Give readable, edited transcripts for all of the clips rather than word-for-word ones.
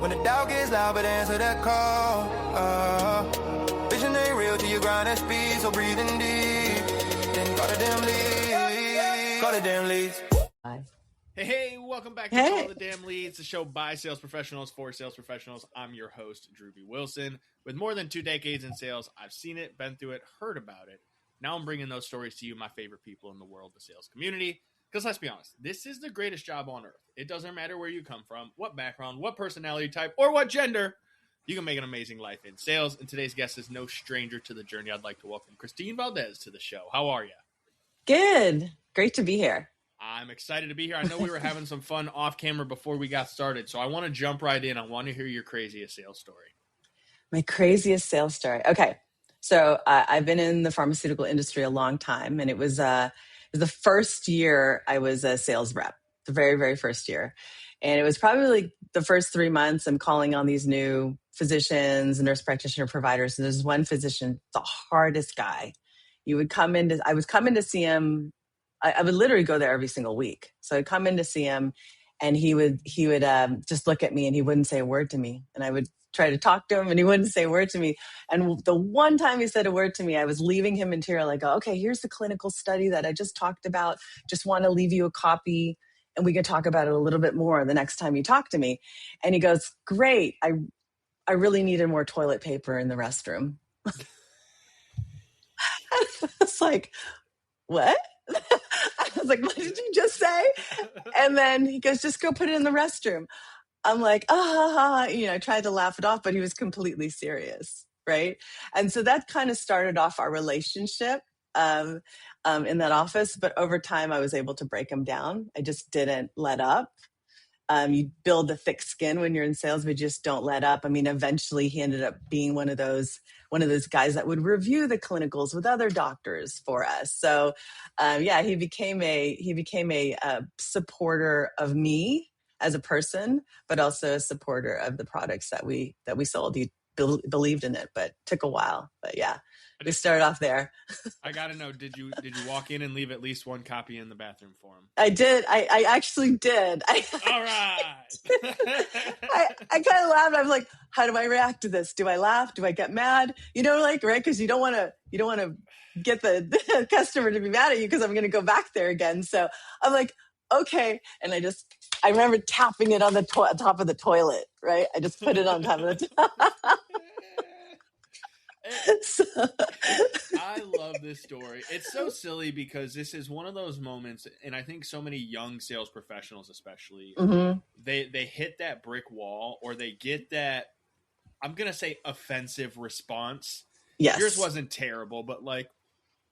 When the doubt gets loud, but answer that call. Vision ain't real till you grind at speed, so breathing deep. Then call the damn leads. Call the damn leads. Hey, welcome back to Call the Damn Leads, the show by sales professionals for sales professionals. I'm your host, Drewbie Wilson. With more than 2 decades in sales, I've seen it, been through it, heard about it. Now I'm bringing those stories to you, my favorite people in the world, the sales community. Because let's be honest, this is the greatest job on earth. It doesn't matter where you come from, what background, what personality type, or what gender. You can make an amazing life in sales. And today's guest is no stranger to the journey. I'd like to welcome Christine Valdes to the show. How are you? Good. Great to be here. I'm excited to be here. I know we were having some fun off camera before we got started, so I want to jump right in. I want to hear your craziest sales story. My craziest sales story. Okay. So I've been in the pharmaceutical industry a long time, and it was the first year I was a sales rep, the very, very first year. And it was probably the first 3 months I'm calling on these new physicians, nurse practitioner providers. And there's one physician, the hardest guy. I would come in to see him. I would literally go there every single week. So I'd come in to see him, and he would just look at me, and he wouldn't say a word to me. And I would try to talk to him, and he wouldn't say a word to me. And the one time he said a word to me, I was leaving him in tears. I go, okay, here's the clinical study that I just talked about. Just want to leave you a copy, and we can talk about it a little bit more the next time you talk to me. And he goes, great. I really needed more toilet paper in the restroom. I was like, what? I was like, what did you just say? And then he goes, just go put it in the restroom. I'm like, I tried to laugh it off, but he was completely serious, right? And so that kind of started off our relationship in that office. But over time, I was able to break him down. I just didn't let up. You build a thick skin when you're in sales, but you just don't let up. I mean, eventually he ended up being one of those guys that would review the clinicals with other doctors for us. So, he became a supporter of me as a person, but also a supporter of the products that we sold. He believed in it, but took a while. But yeah, we started off there. I got to know, did you walk in and leave at least one copy in the bathroom for him? I did. I actually did. All right. I kind of laughed. I was like, how do I react to this? Do I laugh? Do I get mad? Right? Because you don't want to get the customer to be mad at you because I'm going to go back there again. So I'm like, okay. And I remember tapping it on the top of the toilet, right? I just put it on top of the top. I love this story. It's so silly because this is one of those moments, and I think so many young sales professionals especially, they hit that brick wall, or they get that, I'm going to say, offensive response. Yes. Yours wasn't terrible, but like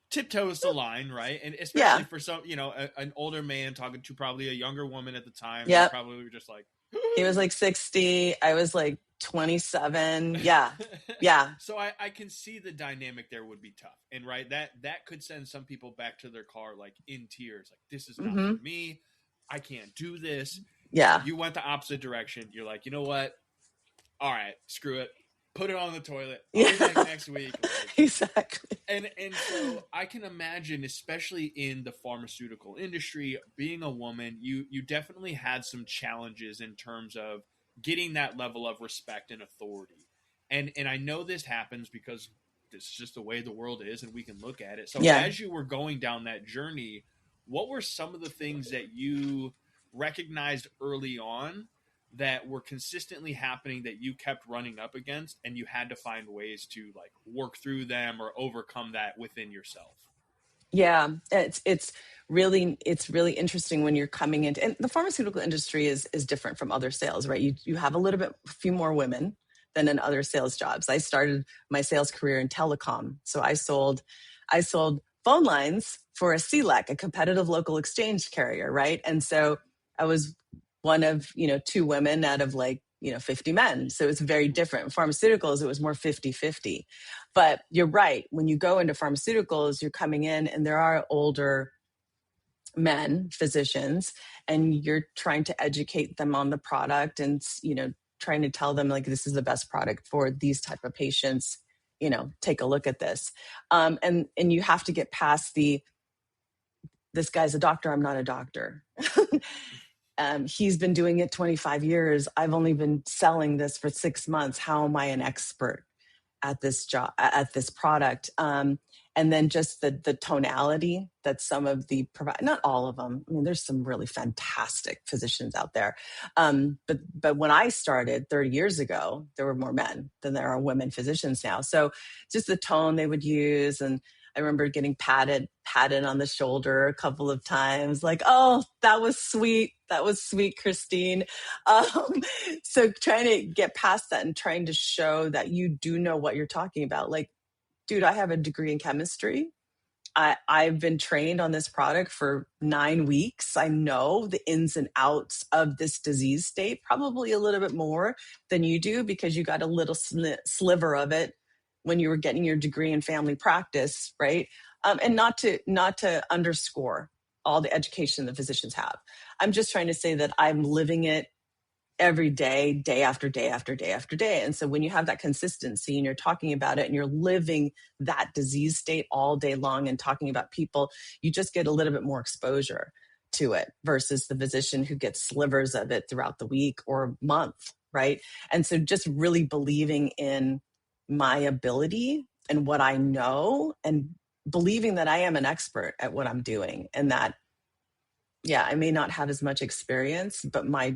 tiptoes the line, right? And especially for some, an older man talking to probably a younger woman at the time. Yeah. Probably were just like, he was like 60. I was like 27. Yeah. Yeah. So I can see the dynamic there would be tough. And right, that could send some people back to their car like in tears. Like, this is not for me. I can't do this. Yeah. You went the opposite direction. You're like, you know what? All right, screw it. Put it on the toilet. I'll be back next week. Like, exactly. And so I can imagine, especially in the pharmaceutical industry, being a woman, you definitely had some challenges in terms of getting that level of respect and authority. And I know this happens because it's just the way the world is, and we can look at it. So as you were going down that journey, what were some of the things that you recognized early on that were consistently happening that you kept running up against, and you had to find ways to like work through them or overcome that within yourself? Yeah, it's really interesting when you're coming into, and the pharmaceutical industry is different from other sales, right? You have a few more women than in other sales jobs. I started my sales career in telecom, so I sold phone lines for a CLEC, a competitive local exchange carrier, right? And so I was one of 2 women out of 50 men. So it's very different. In pharmaceuticals, it was more 50-50. But you're right. When you go into pharmaceuticals, you're coming in and there are older men, physicians, and you're trying to educate them on the product and, trying to tell them like, this is the best product for these type of patients, take a look at this. And you have to get past this guy's a doctor, I'm not a doctor. He's been doing it 25 years. I've only been selling this for 6 months. How am I an expert at this job, at this product? And then just the tonality that some of the not all of them. I mean, there's some really fantastic physicians out there. But when I started 30 years ago, there were more men than there are women physicians now. So just the tone they would use. And I remember getting patted on the shoulder a couple of times, like, oh, that was sweet. That was sweet, Christine. So trying to get past that and trying to show that you do know what you're talking about. Like, dude, I have a degree in chemistry. I've been trained on this product for 9 weeks. I know the ins and outs of this disease state, probably a little bit more than you do because you got a little sliver of it when you were getting your degree in family practice, right? And not to underscore all the education the physicians have. I'm just trying to say that I'm living it every day, day after day after day after day. And so when you have that consistency and you're talking about it and you're living that disease state all day long and talking about people, you just get a little bit more exposure to it versus the physician who gets slivers of it throughout the week or month, right? And so just really believing in my ability and what I know and believing that I am an expert at what I'm doing and that, yeah, I may not have as much experience, but my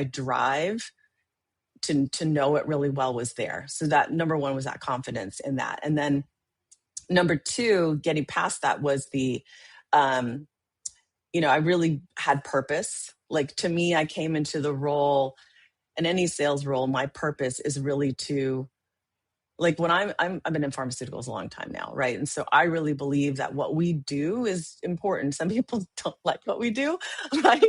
drive to know it really well was there. So that number one was that confidence in that. And then number two, getting past that was I really had purpose. Like to me, I came into the role, in any sales role, my purpose is really to, like when I've been in pharmaceuticals a long time now, right? And so I really believe that what we do is important. Some people don't like what we do, right?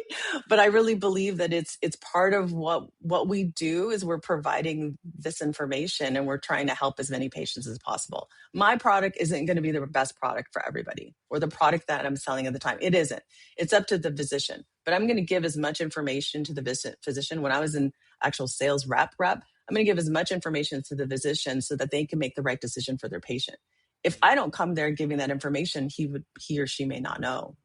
But I really believe that it's part of what we do is we're providing this information and we're trying to help as many patients as possible. My product isn't going to be the best product for everybody or the product that I'm selling at the time. It isn't. It's up to the physician. But I'm going to give as much information to the physician. When I was in actual sales rep, I'm going to give as much information to the physician so that they can make the right decision for their patient. If I don't come there giving that information, he or she may not know,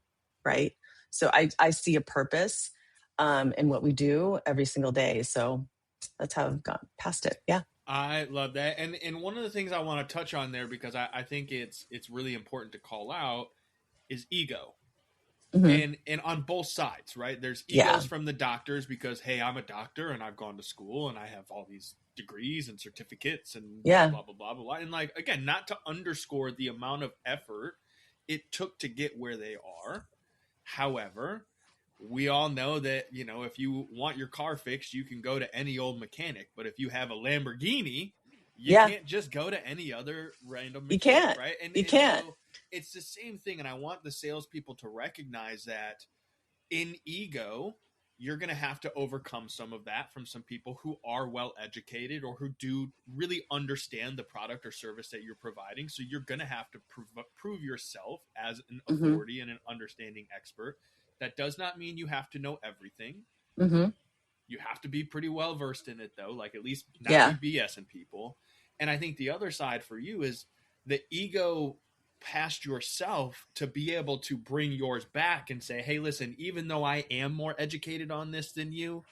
right? So I see a purpose in what we do every single day. So that's how I've gone past it. Yeah. I love that. And one of the things I want to touch on there, because I think it's really important to call out, is ego. Mm-hmm. And on both sides, right? There's egos from the doctors because, hey, I'm a doctor and I've gone to school and I have all these degrees and certificates and blah, blah, blah, blah, blah. And like, again, not to underscore the amount of effort it took to get where they are. However, we all know that, if you want your car fixed, you can go to any old mechanic. But if you have a Lamborghini, you can't just go to any other random mechanic, you can't. Right? And you can't. So it's the same thing. And I want the salespeople to recognize that in ego, you're going to have to overcome some of that from some people who are well educated or who do really understand the product or service that you're providing. So you're going to have to prove yourself as an authority and an understanding expert. That does not mean you have to know everything. Mm-hmm. You have to be pretty well versed in it, though, like at least not be BSing people. And I think the other side for you is the ego past yourself to be able to bring yours back and say, hey, listen, even though I am more educated on this than you,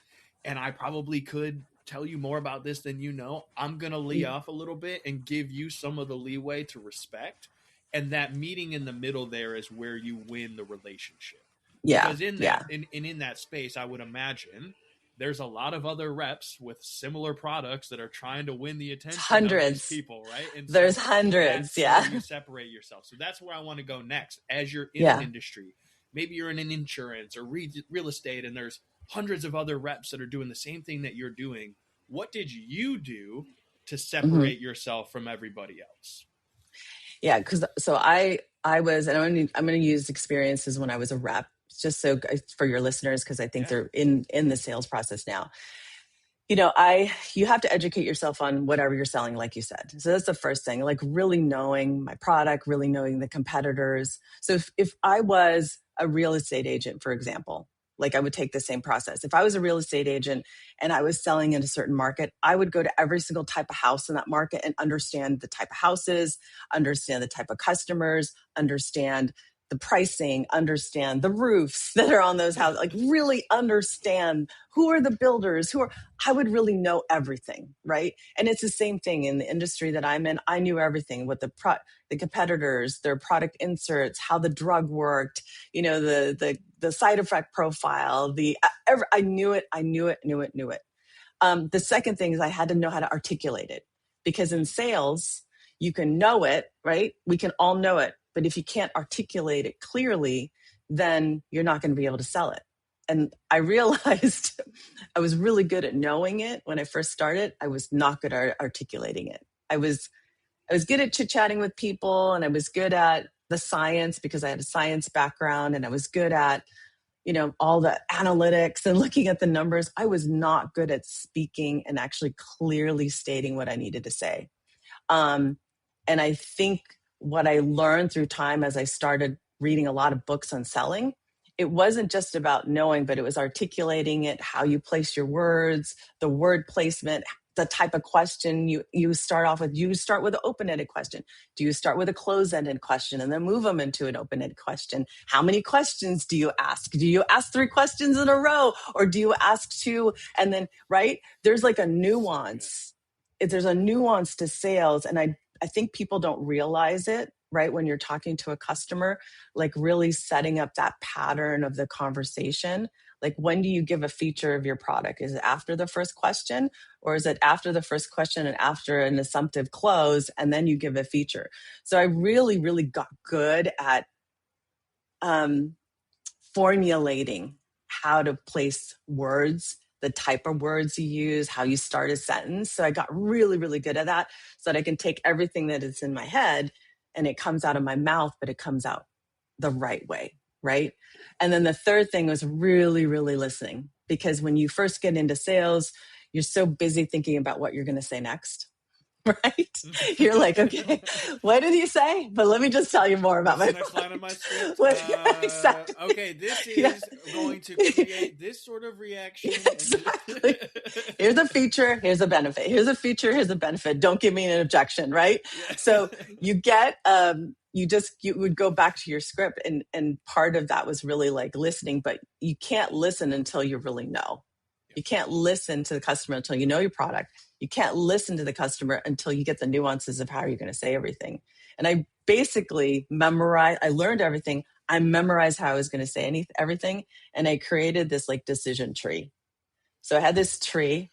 and I probably could tell you more about this than you know, I'm going to lay off a little bit and give you some of the leeway to respect. And that meeting in the middle there is where you win the relationship. Yeah. Because in that, in that space, I would imagine there's a lot of other reps with similar products that are trying to win the attention of these people, right? And there's hundreds, where you separate yourself. So that's where I want to go next. As you're in an industry, maybe you're in an insurance or real estate, and there's hundreds of other reps that are doing the same thing that you're doing. What did you do to separate yourself from everybody else? Yeah, because so I was, and I'm going to use experiences when I was a rep, just so for your listeners, because I think they're in the sales process now. You have to educate yourself on whatever you're selling, like you said. So that's the first thing, like really knowing my product, really knowing the competitors. So if I was a real estate agent, for example, like I would take the same process. If I was a real estate agent and I was selling in a certain market, I would go to every single type of house in that market and understand the type of houses, understand the type of customers, understand the pricing, understand the roofs that are on those houses, like really understand who are the builders, I would really know everything, right? And it's the same thing in the industry that I'm in. I knew everything with the competitors, their product inserts, how the drug worked, the side effect profile, I knew it. The second thing is I had to know how to articulate it, because in sales, you can know it, right? We can all know it. But if you can't articulate it clearly, then you're not going to be able to sell it. And I realized I was really good at knowing it when I first started. I was not good at articulating it. I was good at chit-chatting with people, and I was good at the science because I had a science background, and I was good at all the analytics and looking at the numbers. I was not good at speaking and actually clearly stating what I needed to say. And I think what I learned through time as I started reading a lot of books on selling, it wasn't just about knowing, but it was articulating it, how you place your words, the word placement, the type of question you start off with. You start with an open-ended question. Do you start with a closed-ended question and then move them into an open-ended question? How many questions do you ask? Do you ask 3 questions in a row, or do you ask 2? And then, right, there's like a nuance. There's a nuance to sales. And I think people don't realize it, right? When you're talking to a customer, like really setting up that pattern of the conversation. Like, when do you give a feature of your product? Is it after the first question, or is it after the first question and after an assumptive close, and then you give a feature? So I really, really got good at formulating how to place words, the type of words you use, how you start a sentence. So I got really, really good at that, so that I can take everything that is in my head and it comes out of my mouth, but it comes out the right way, right? And then the third thing was really, really listening, because when you first get into sales, you're so busy thinking about what you're going to say next. Right? You're like, okay, what did he say? But let me just tell you more about What's my the next line of my script. Exactly. Okay, this is going to create this sort of reaction. Exactly. Here's a feature, here's a benefit. Here's a feature, here's a benefit. Don't give me an objection, right? Yeah. So you get, you would go back to your script, and part of that was really like listening, but you can't listen until you really know. You can't listen to the customer until you know your product. You can't listen to the customer until you get the nuances of how you're going to say everything. And I basically I learned everything. I memorized how I was going to say everything. And I created this like decision tree. So I had this tree,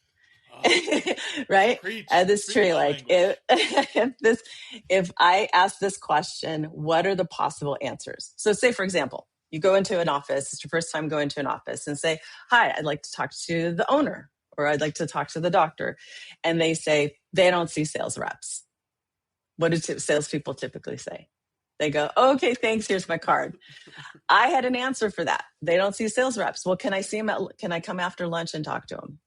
right? Preach, I had this tree, like if I ask this question, what are the possible answers? So say, for example, you go into an office, it's your first time going to an office, and say, hi, I'd like to talk to the owner, or I'd like to talk to the doctor. And they say, they don't see sales reps. What do salespeople typically say? They go, okay, thanks, here's my card. I had an answer for that. They don't see sales reps. Well, can I see them can I come after lunch and talk to them?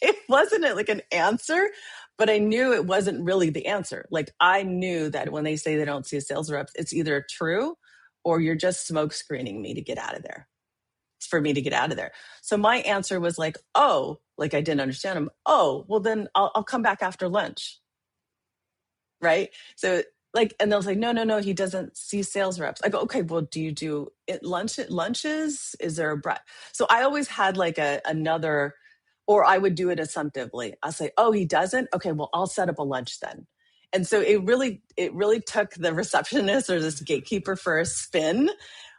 It wasn't like an answer, but I knew it wasn't really the answer. Like, I knew that when they say they don't see sales reps, it's either true or you're just smoke screening me to get out of there. It's for me to get out of there. So my answer was like, oh, like I didn't understand them. Oh, well then I'll come back after lunch. Right? So like, and they'll say, no, he doesn't see sales reps. I go, okay, well, do you do it lunches? Is there a break? So I always had like another, or I would do it assumptively. I'll say, oh, he doesn't? Okay, well, I'll set up a lunch then. And so it really took the receptionist or this gatekeeper for a spin,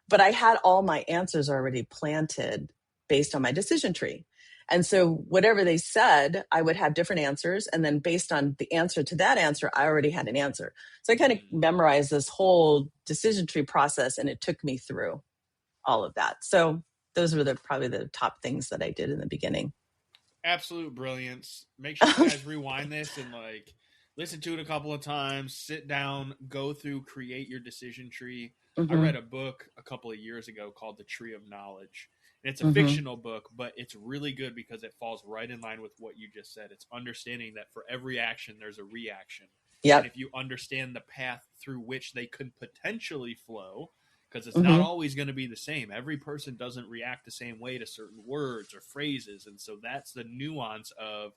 but I had all my answers already planted based on my decision tree. And so whatever they said, I would have different answers. And then based on the answer to that answer, I already had an answer. So I kind of memorized this whole decision tree process, and it took me through all of that. So those were probably the top things that I did in the beginning. Absolute brilliance. Make sure you guys rewind this and like listen to it a couple of times, sit down, go through, create your decision tree. I read a book a couple of years ago called The Tree of Knowledge. And it's a fictional book, but it's really good because it falls right in line with what you just said. It's understanding that for every action, there's a reaction. Yep. And if you understand the path through which they could potentially flow, because it's not always going to be the same. Every person doesn't react the same way to certain words or phrases. And so that's the nuance of,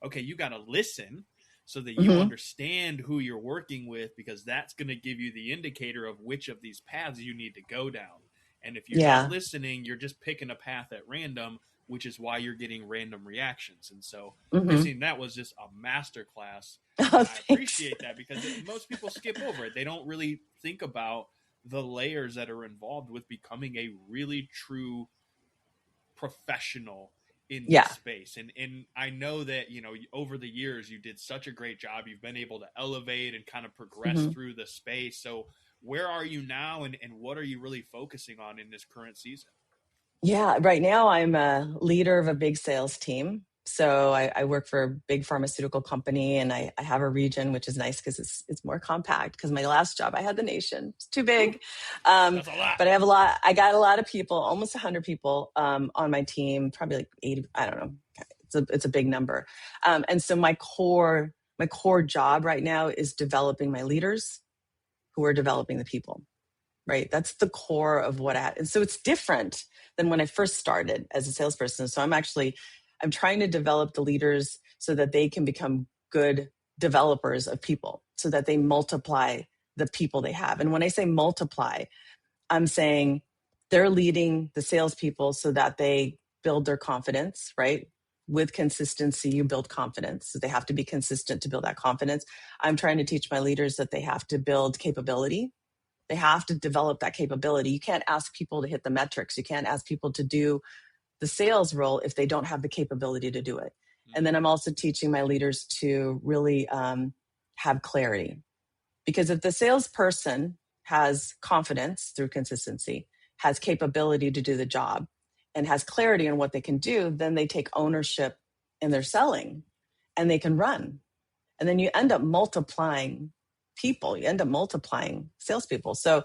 okay, you got to listen, so that you Mm-hmm. understand who you're working with, because that's going to give you the indicator of which of these paths you need to go down. And if you're not Yeah. listening, you're just picking a path at random, which is why you're getting random reactions. And so, Mm-hmm. Christine, that was just a masterclass. Oh, And I thanks. appreciate that, because most people skip over it. They don't really think about the layers that are involved with becoming a really true professional in this Yeah. space. And I know that, over the years you did such a great job. You've been able to elevate and kind of progress Mm-hmm. through the space. So where are you now, and what are you really focusing on in this current season? Yeah, right now I'm a leader of a big sales team. So I work for a big pharmaceutical company, and I have a region, which is nice because it's more compact. Because my last job, I had the nation. It's too big. Whew, Um, that's a lot. but I have a lot. I got a lot of people, almost 100 people on my team, probably like 80. I don't know. It's a big number. And so my core job right now is developing my leaders who are developing the people. Right. That's the core of what and so it's different than when I first started as a salesperson. So I'm trying to develop the leaders so that they can become good developers of people, so that they multiply the people they have. And when I say multiply, I'm saying they're leading the salespeople so that they build their confidence, right? With consistency, you build confidence. So they have to be consistent to build that confidence. I'm trying to teach my leaders that they have to build capability. They have to develop that capability. You can't ask people to hit the metrics. You can't ask people to do the sales role if they don't have the capability to do it. And then I'm also teaching my leaders to really have clarity. Because if the salesperson has confidence through consistency, has capability to do the job, and has clarity on what they can do, then they take ownership in their selling and they can run. And then you end up multiplying people, you end up multiplying salespeople. So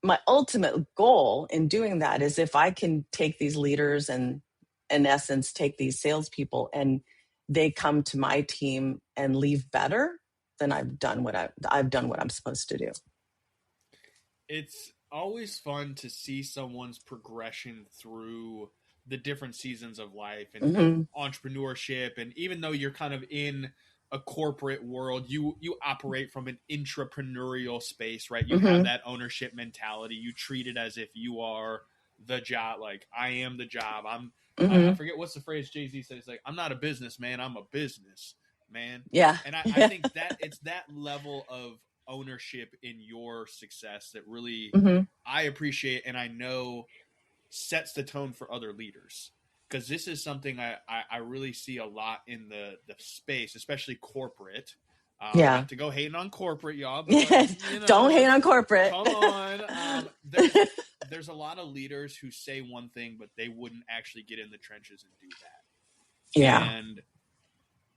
my ultimate goal in doing that is if I can take these leaders and in essence take these salespeople and they come to my team and leave better, then I've done what I'm supposed to do. It's always fun to see someone's progression through the different seasons of life and entrepreneurship. And even though you're kind of in a corporate world, you operate from an entrepreneurial space, right? You have that ownership mentality. You treat it as if you are the job. Like, I am the job. I forget what's the phrase Jay-Z says. Like, I'm not a businessman, I'm a business man. Yeah. And I think that it's that level of ownership in your success that really I appreciate, and I know sets the tone for other leaders, because this is something I really see a lot in the space, especially corporate. Yeah. Not to go hating on corporate, y'all, but Don't hate on corporate. Come on. There's a lot of leaders who say one thing, but they wouldn't actually get in the trenches and do that. Yeah. And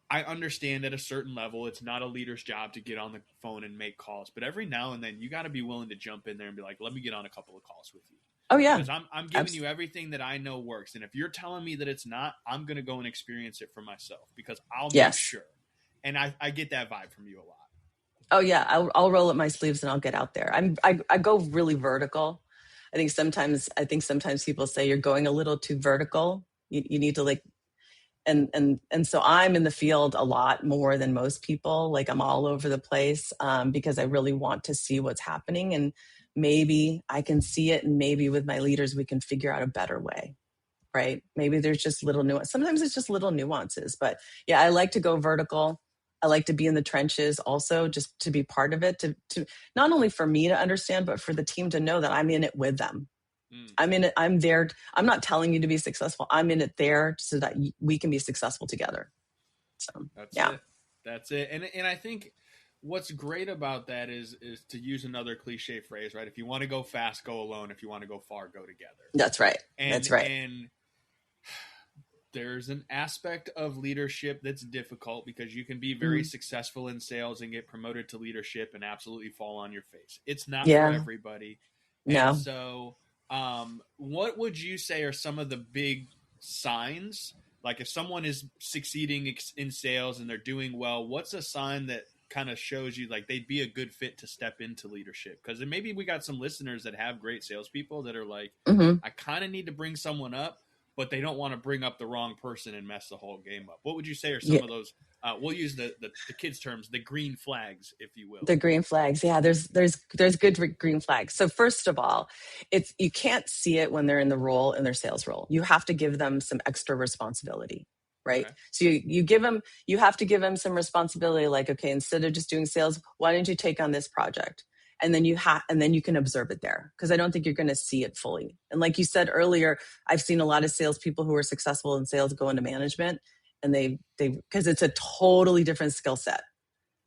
I understand at a certain level, it's not a leader's job to get on the phone and make calls, but every now and then you got to be willing to jump in there and be like, let me get on a couple of calls with you. Oh yeah. Because I'm giving you everything that I know works. And if you're telling me that it's not, I'm going to go and experience it for myself, because I'll make sure. And I get that vibe from you a lot. Oh yeah. I'll roll up my sleeves and I'll get out there. I go really vertical. I think sometimes people say you're going a little too vertical. You need to like, and so I'm in the field a lot more than most people. Like, I'm all over the place because I really want to see what's happening, and maybe I can see it, and maybe with my leaders we can figure out a better way, right? Maybe there's just little nuance. Sometimes it's just little nuances, but yeah, I like to go vertical. I like to be in the trenches also, just to be part of it, to not only for me to understand, but for the team to know that I'm in it with them. I'm in it. I'm there. I'm not telling you to be successful. I'm in it there so that we can be successful together. So that's it. And I think what's great about that is to use another cliche phrase, right? If you want to go fast, go alone. If you want to go far, go together. That's right. And there's an aspect of leadership that's difficult, because you can be very successful in sales and get promoted to leadership and absolutely fall on your face. It's not for everybody. No. And so what would you say are some of the big signs? Like, if someone is succeeding in sales and they're doing well, what's a sign that kind of shows you like they'd be a good fit to step into leadership? Because maybe we got some listeners that have great salespeople that are like, I kind of need to bring someone up, but they don't want to bring up the wrong person and mess the whole game up. What would you say are some of those We'll use the kids' terms, the green flags, if you will. The green flags. Yeah, there's good green flags. So first of all, you can't see it when they're in their sales role. You have to give them some extra responsibility, right? Okay. So you have to give them some responsibility. Like, okay, instead of just doing sales, why don't you take on this project? And then you can observe it there, because I don't think you're going to see it fully. And like you said earlier, I've seen a lot of salespeople who are successful in sales go into management, and they because it's a totally different skill set.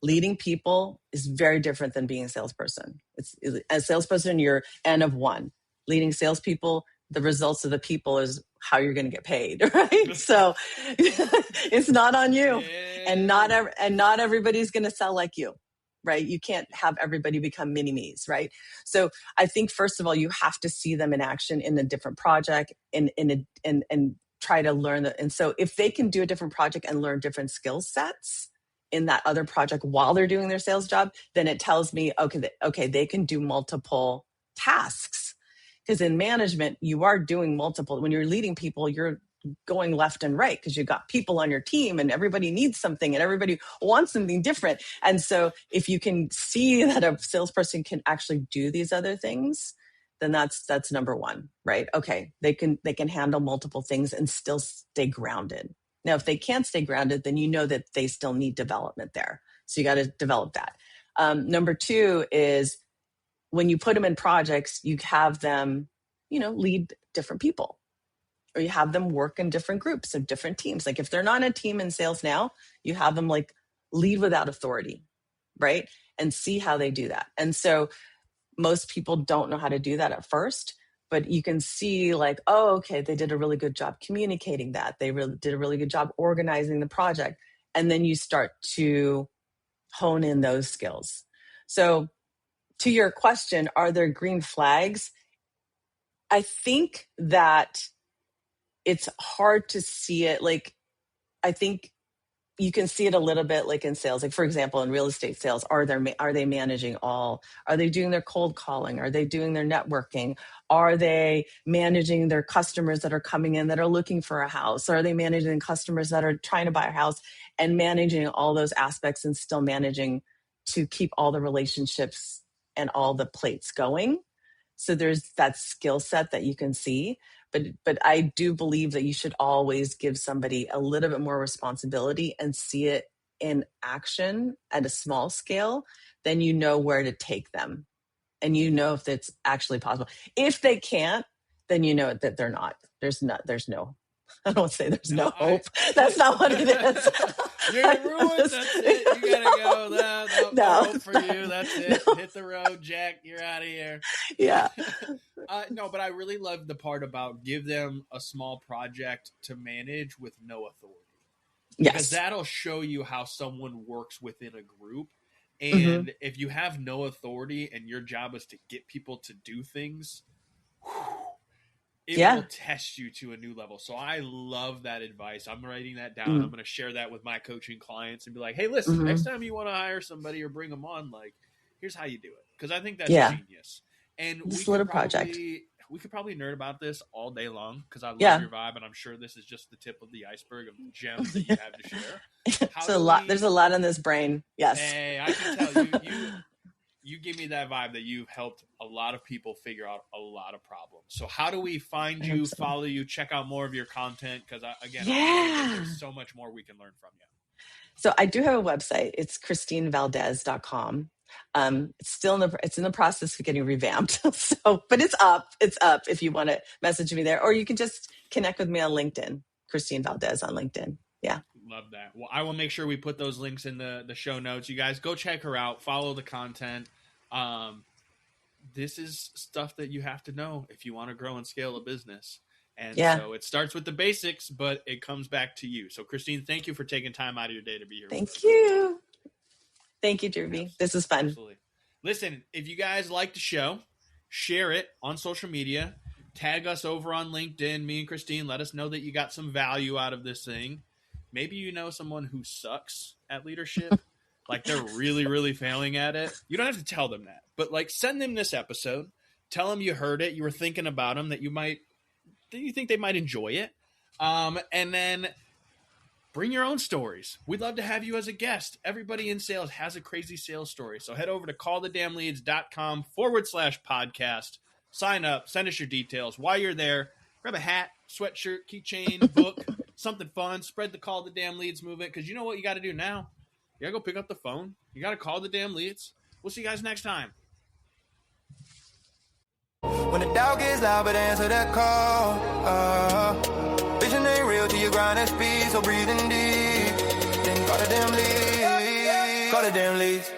Leading people is very different than being a salesperson. As a salesperson, you're N of one. Leading salespeople, the results of the people is how you're going to get paid, right? So it's not on you, and not everybody's going to sell like you, right? You can't have everybody become mini me's, right? So I think first of all, you have to see them in action in a different project, and try to learn that. And so if they can do a different project and learn different skill sets in that other project while they're doing their sales job, then it tells me, okay, they can do multiple tasks. Because in management, you are doing multiple. When you're leading people, you're going left and right because you've got people on your team and everybody needs something and everybody wants something different. And so if you can see that a salesperson can actually do these other things, then that's number one, right? Okay, they can handle multiple things and still stay grounded. Now, if they can't stay grounded, then you know that they still need development there. So you got to develop that. Number two is when you put them in projects, you have them, lead different people, or you have them work in different groups of different teams. Like if they're not a team in sales now, you have them like lead without authority, right? And see how they do that. And so most people don't know how to do that at first, but you can see like, oh, okay, they did a really good job communicating that. They really did a really good job organizing the project. And then you start to hone in those skills. So to your question, are there green flags? I think that it's hard to see it. Like, I think you can see it a little bit like in sales. Like, for example, in real estate sales, are they managing all? Are they doing their cold calling? Are they doing their networking? Are they managing their customers that are coming in that are looking for a house? Are they managing customers that are trying to buy a house, and managing all those aspects and still managing to keep all the relationships and all the plates going? So there's that skill set that you can see. But I do believe that you should always give somebody a little bit more responsibility and see it in action at a small scale. Then you know where to take them, and you know if it's actually possible. If they can't, then you know that they're not. There's no. I don't say there's no hope. That's not what it is. You're ruined. That's it. You gotta go. No hope for you. That's it. No. Hit the road, Jack. You're out of here. Yeah. No, but I really love the part about give them a small project to manage with no authority. Yes. Because that'll show you how someone works within a group. And if you have no authority and your job is to get people to do things, it will test you to a new level. So I love that advice. I'm writing that down. I'm going to share that with my coaching clients and be like, hey, listen, next time you want to hire somebody or bring them on, like, here's how you do it. Because I think that's genius. And this little project. We could probably nerd about this all day long because I love your vibe, and I'm sure this is just the tip of the iceberg of gems that you have to share. There's a lot in this brain. Yes. Hey, I can tell you give me that vibe that you've helped a lot of people figure out a lot of problems. So how do we find you, follow you, check out more of your content? Because there's so much more we can learn from you. So I do have a website. It's ChristineValdes.com. It's in the process of getting revamped. But it's up if you want to message me there, or you can just connect with me on LinkedIn, Christine Valdes on LinkedIn. Yeah. Love that. Well, I will make sure we put those links in the show notes. You guys go check her out, follow the content. This is stuff that you have to know if you want to grow and scale a business. And so it starts with the basics, but it comes back to you. So Christine, thank you for taking time out of your day to be here. Thank you. Thank you, Drewbie. This is fun. Absolutely. Listen, if you guys like the show, share it on social media. Tag us over on LinkedIn, me and Christine. Let us know that you got some value out of this thing. Maybe you know someone who sucks at leadership. Like they're really, really failing at it. You don't have to tell them that. But like send them this episode. Tell them you heard it. You were thinking about them, that you think they might enjoy it. And then bring your own stories. We'd love to have you as a guest. Everybody in sales has a crazy sales story. So head over to callthedamnleads.com/podcast. Sign up, send us your details. While you're there, grab a hat, sweatshirt, keychain, book, something fun. Spread the Call the Damn Leads movement, because you know what you got to do now? You got to go pick up the phone. You got to call the damn leads. We'll see you guys next time. When the doubt gets loud, but answer that call. Vision ain't real till you grind at speed, so breathing deep. Then call the damn leads. Call the damn leads.